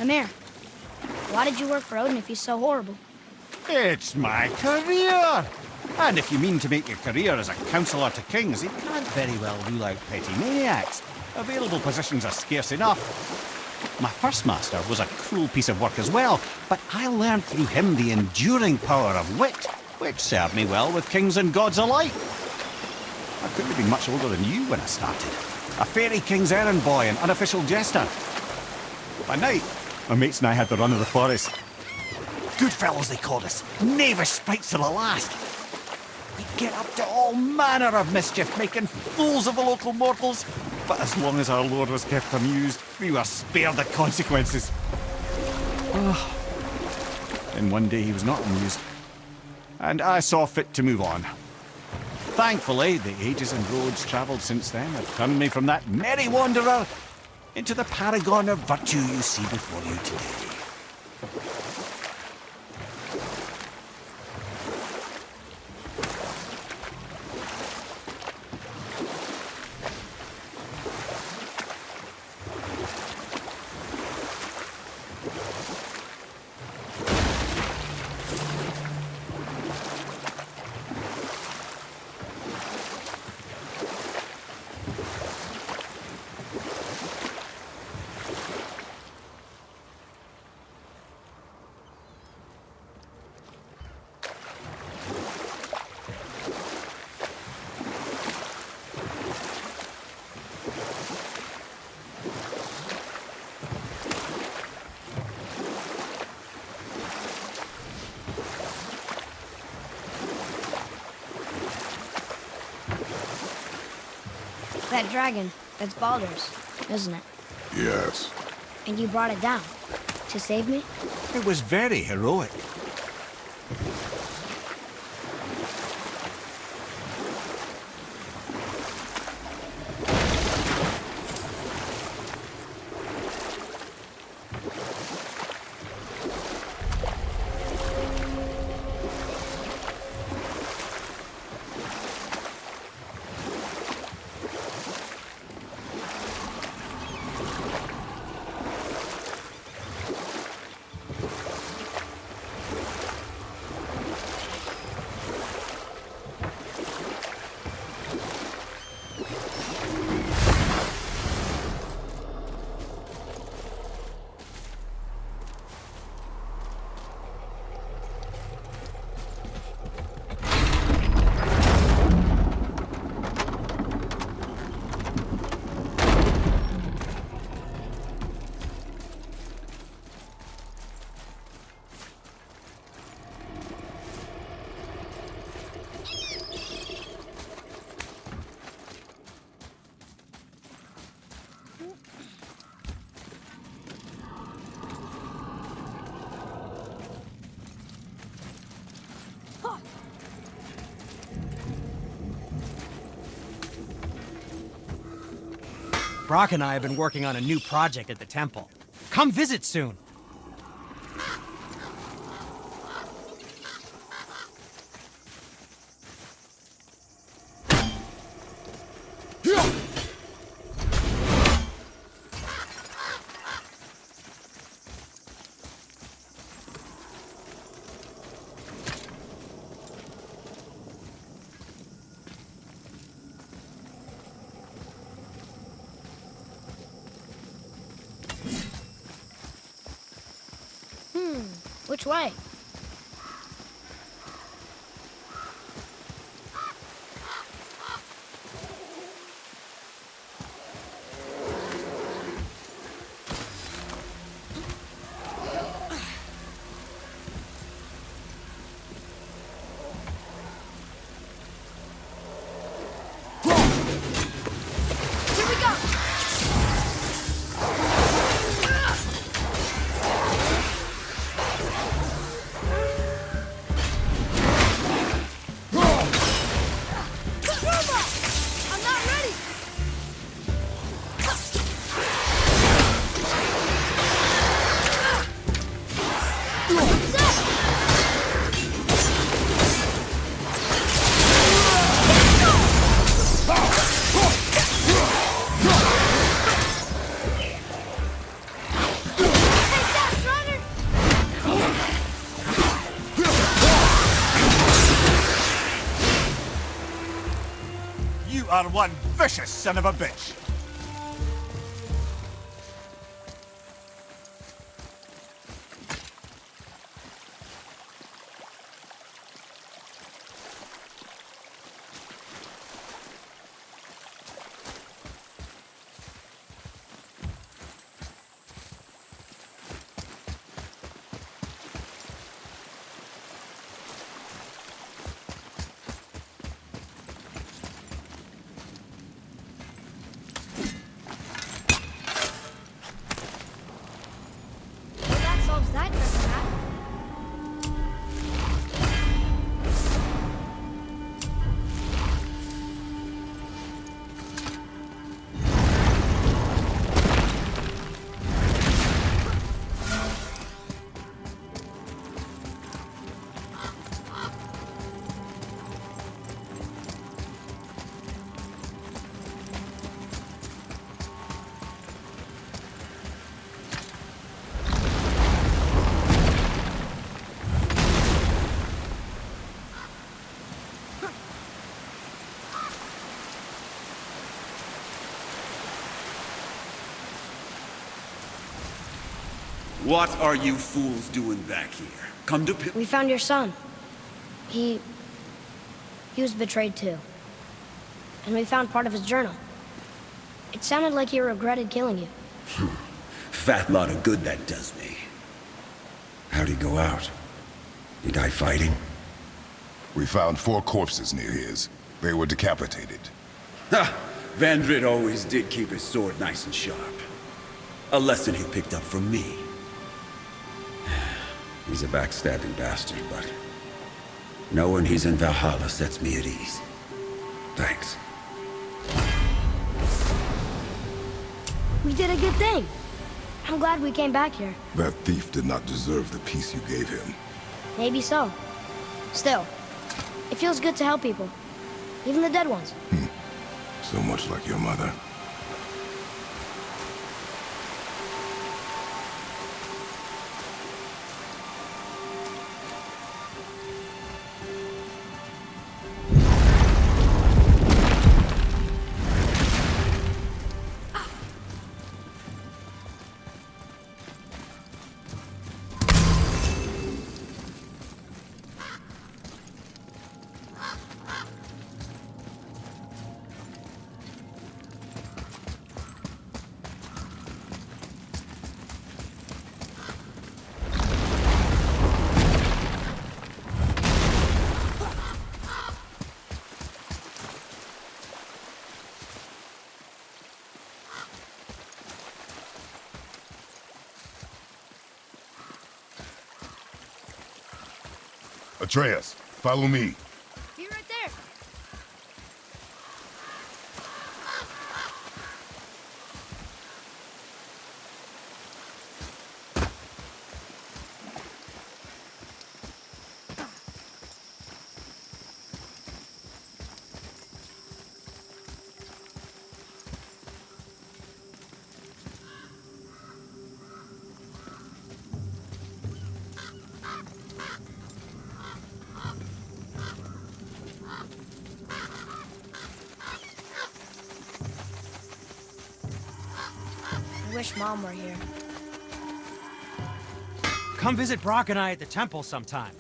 Come here. Why did you work for Odin if he's so horrible? It's my career! And if you mean to make your career as a counsellor to kings, you can't very well rule out petty maniacs. Available positions are scarce enough. My first master was a cruel piece of work as well, but I learned through him the enduring power of wit, which served me well with kings and gods alike. I couldn't have been much older than you when I started. A fairy king's errand boy and unofficial jester. By night, my mates and I had the run of the forest. Good fellows they called us, knavish sprites to the last. We'd get up to all manner of mischief, making fools of the local mortals. But as long as our lord was kept amused, we were spared the consequences. Then one day he was not amused, and I saw fit to move on. Thankfully, the ages and roads travelled since then have turned me from that merry wanderer into the paragon of virtue you see before you today. That dragon, that's Baldur's, isn't it? Yes. And you brought it down to save me? It was very heroic. Brock and I have been working on a new project at the temple. Come visit soon. Which way? are one vicious son of a bitch. Well, that solves that treasure map. What are you fools doing back here? Come to We found your son. He was betrayed too. And we found part of his journal. It sounded like he regretted killing you. Fat lot of good that does me. How'd he go out? He die fighting? We found 4 corpses near his. They were decapitated. Ha! Vandrid always did keep his sword nice and sharp. A lesson he picked up from me. He's a backstabbing bastard, but knowing he's in Valhalla sets me at ease. Thanks. We did a good thing. I'm glad we came back here. That thief did not deserve the peace you gave him. Maybe so. Still, it feels good to help people. Even the dead ones. So much like your mother. Atreus, follow me. Be right there. I wish Mom were here. Come visit Brock and I at the temple sometime.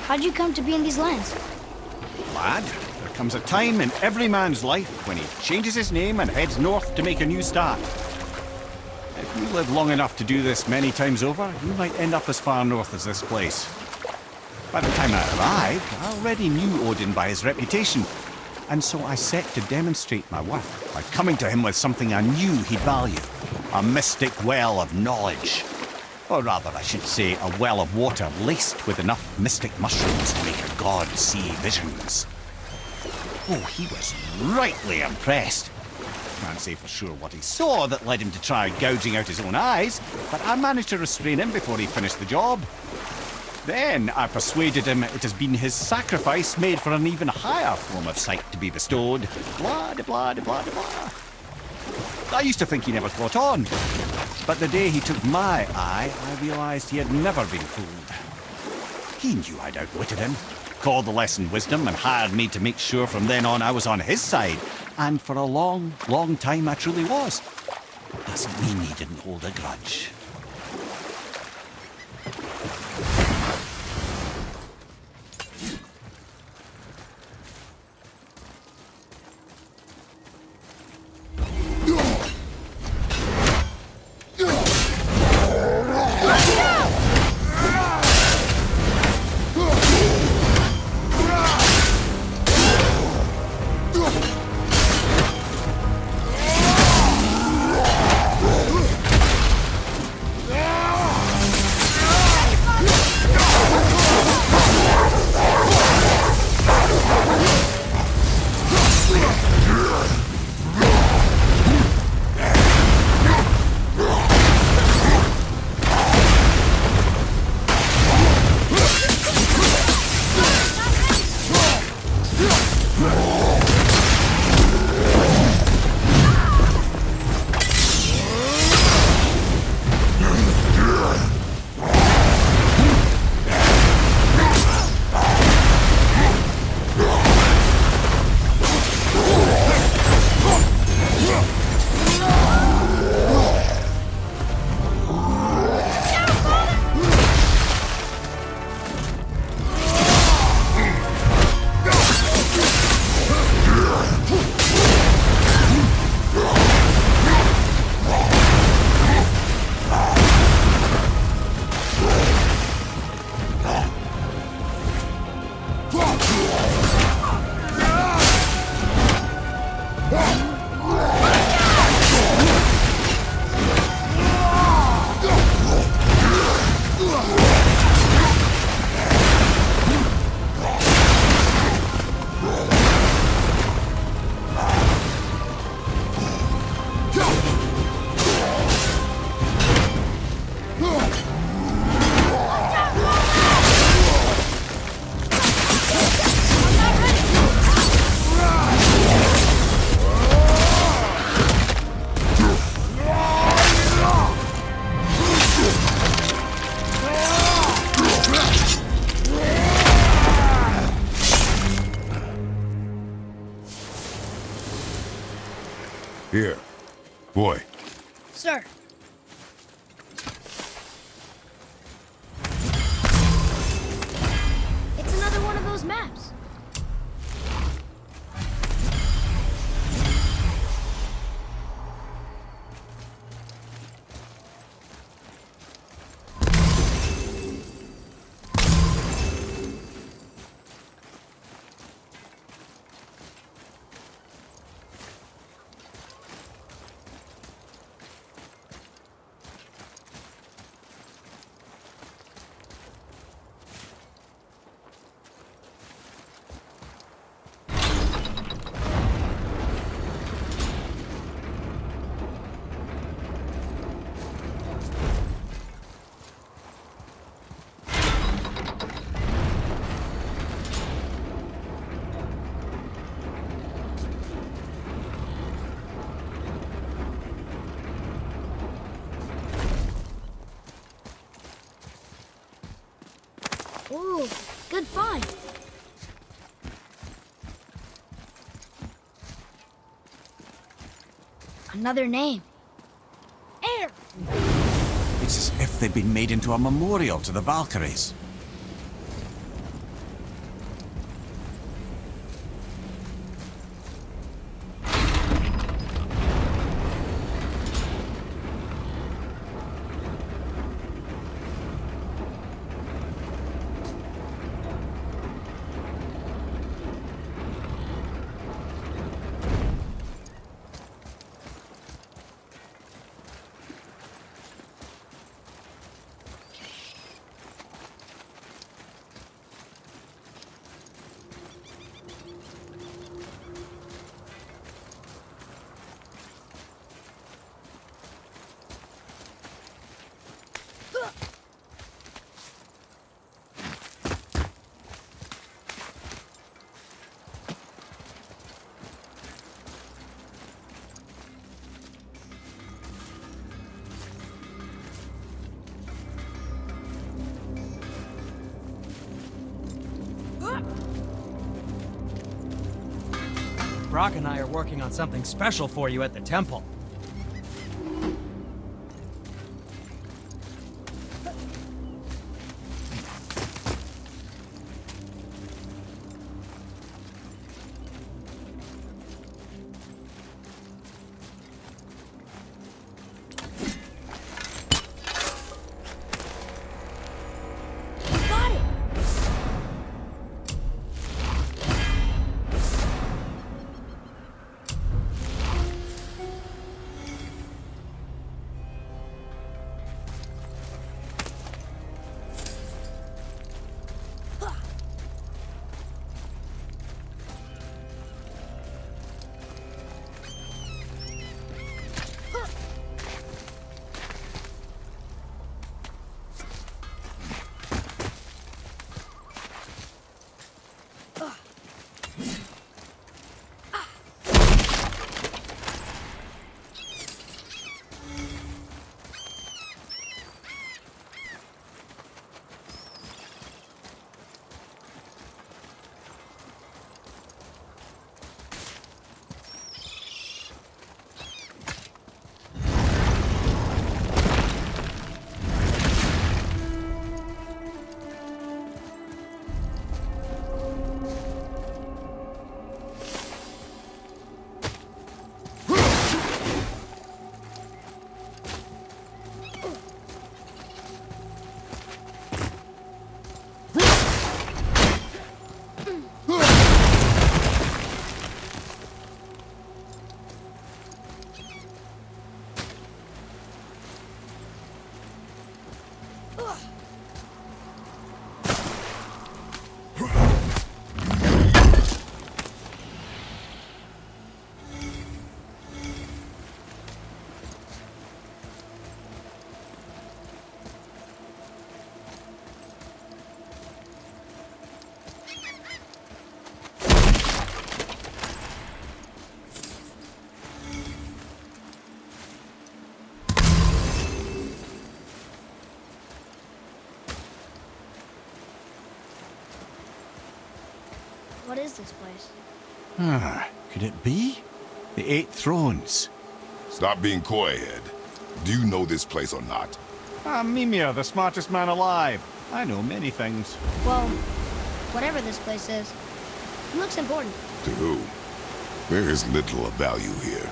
How'd you come to be in these lands? Lad, there comes a time in every man's life when he changes his name and heads north to make a new start. If you live long enough to do this many times over, you might end up as far north as this place. By the time I arrived, I already knew Odin by his reputation, and so I set to demonstrate my worth by coming to him with something I knew he'd value. A mystic well of knowledge. Or rather, I should say, a well of water laced with enough mystic mushrooms to make a god see visions. Oh, he was rightly impressed. Can't say for sure what he saw that led him to try gouging out his own eyes, but I managed to restrain him before he finished the job. Then I persuaded him it has been his sacrifice made for an even higher form of sight to be bestowed. Blah, de blah, de blah, de blah. I used to think he never caught on, but the day he took my eye, I realized he had never been fooled. He knew I'd outwitted him, called the lesson wisdom, and hired me to make sure from then on I was on his side. And for a long, long time I truly was. Doesn't mean he didn't hold a grudge. Here. Boy. Sir. It's another one of those maps. Ooh, good find. Another name. Air! It's as if they'd been made into a memorial to the Valkyries. Brock and I are working on something special for you at the temple. Got it! What is this place? Could it be? The Eight Thrones. Stop being coy-head. Do you know this place or not? I'm Mimir, the smartest man alive. I know many things. Well, whatever this place is, it looks important. To who? There is little of value here.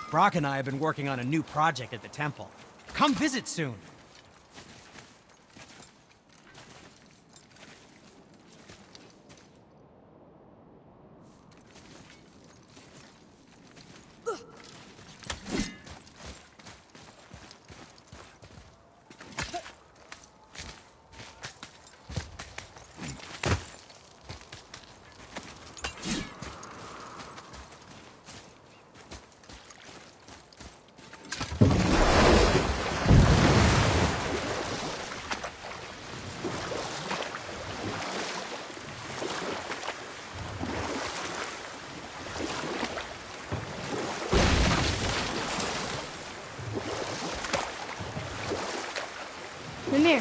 Brock and I have been working on a new project at the temple. Come visit soon. Mimir,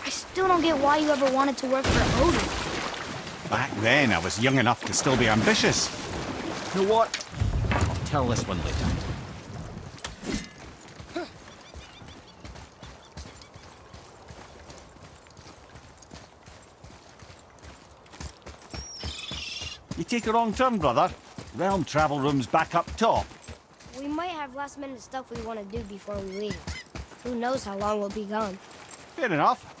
I still don't get why you ever wanted to work for Odin. Back then, I was young enough to still be ambitious. You know what? I'll tell this one later. You take a wrong turn, brother. Realm travel room's back up top. We might have last-minute stuff we want to do before we leave. Who knows how long we'll be gone. Fair enough.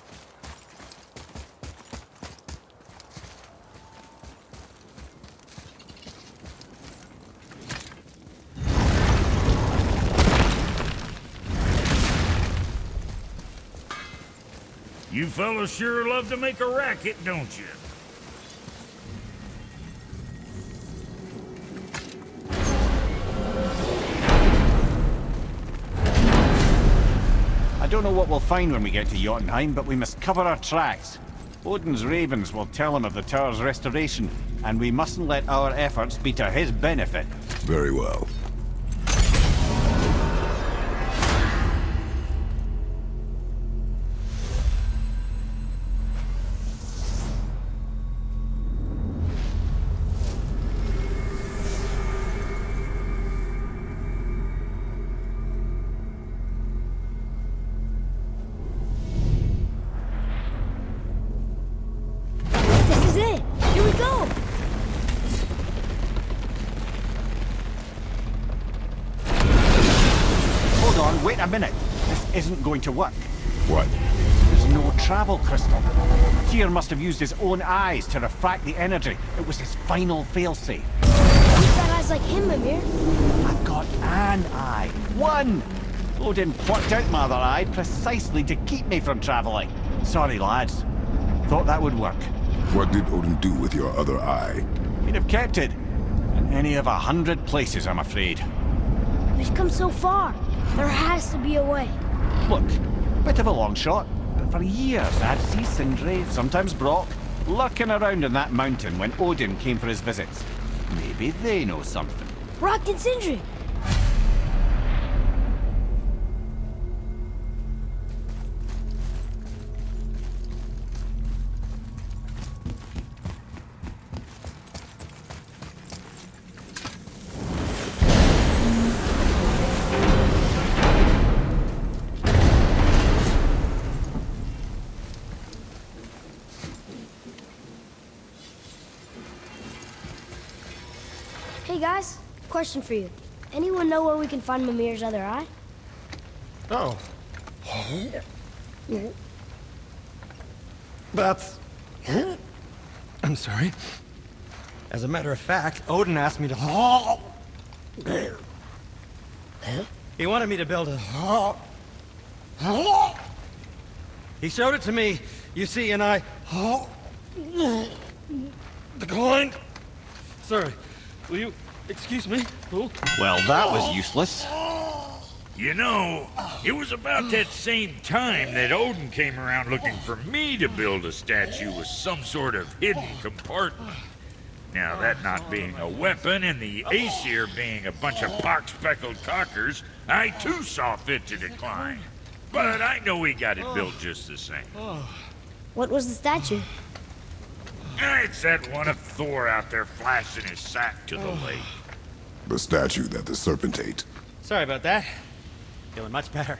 You fellas sure love to make a racket, don't you? I don't know what we'll find when we get to Jotunheim, but we must cover our tracks. Odin's ravens will tell him of the tower's restoration, and we mustn't let our efforts be to his benefit. Very well. This is it! Here we go! Hold on, wait a minute. This isn't going to work. What? There's no travel crystal. Tyr must have used his own eyes to refract the energy. It was his final failsafe. You've got eyes like him, Mimir. I've got an eye. One! Odin plucked out my other eye precisely to keep me from traveling. Sorry, lads. Thought that would work. What did Odin do with your other eye? He'd have kept it. In any of 100 places, I'm afraid. We've come so far. There has to be a way. Look, bit of a long shot, but for years I'd see Sindri, sometimes Brock, lurking around in that mountain when Odin came for his visits. Maybe they know something. Brock and Sindri. Hey guys, question for you. Anyone know where we can find Mimir's other eye? Oh. That's... I'm sorry. As a matter of fact, Odin asked me to... He wanted me to build a... He showed it to me, you see, and I... declined. Sorry. Will you excuse me? Oh. Well, that was useless. You know, it was about that same time that Odin came around looking for me to build a statue with some sort of hidden compartment. Now, that not being a weapon and the Aesir being a bunch of pock-speckled cockers, I too saw fit to decline. But I know he got it built just the same. What was the statue? It's that one of Thor out there flashing his sack to the lake. The statue that the serpent ate. Sorry about that. Feeling much better.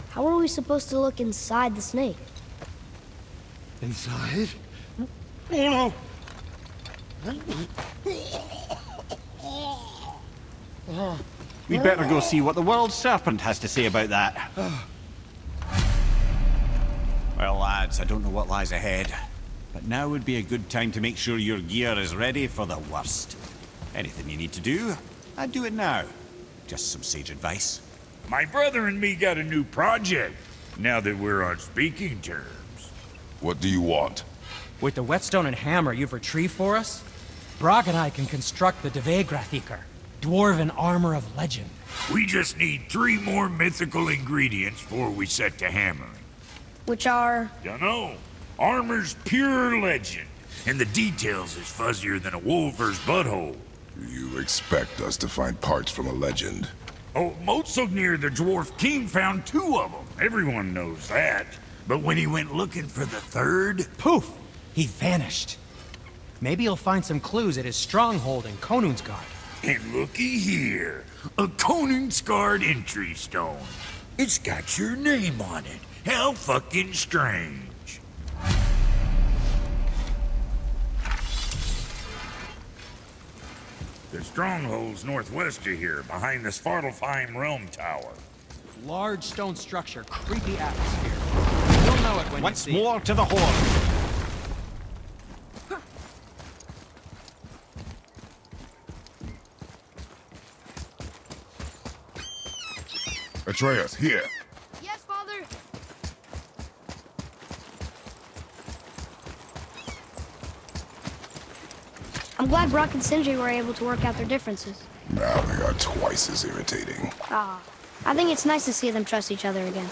How are we supposed to look inside the snake? Inside? Oh no! We'd better go see what the world serpent has to say about that. Well, lads, I don't know what lies ahead, but now would be a good time to make sure your gear is ready for the worst. Anything you need to do, I'd do it now. Just some sage advice. My brother and me got a new project, now that we're on speaking terms. What do you want? With the whetstone and hammer you've retrieved for us, Brock and I can construct the Dvegrathikr, dwarven armor of legend. We just need 3 more mythical ingredients before we set to hammering. Which are... Dunno. Armor's pure legend, and the details is fuzzier than a wolver's butthole. You expect us to find parts from a legend? Oh, Motsognir the Dwarf King found 2 of them. Everyone knows that. But when he went looking for the 3rd... Poof! He vanished. Maybe he'll find some clues at his stronghold in Konungsgard. And looky here. A Konungsgard entry stone. It's got your name on it. How fucking strange. The stronghold's northwest of here, behind the Svartalfheim Realm Tower. Large stone structure, creepy atmosphere. You'll know it when Once you see more to the horn. Atreus, here. Yes, Father. I'm glad Brock and Sindri were able to work out their differences. Now they are twice as irritating. Ah, I think it's nice to see them trust each other again.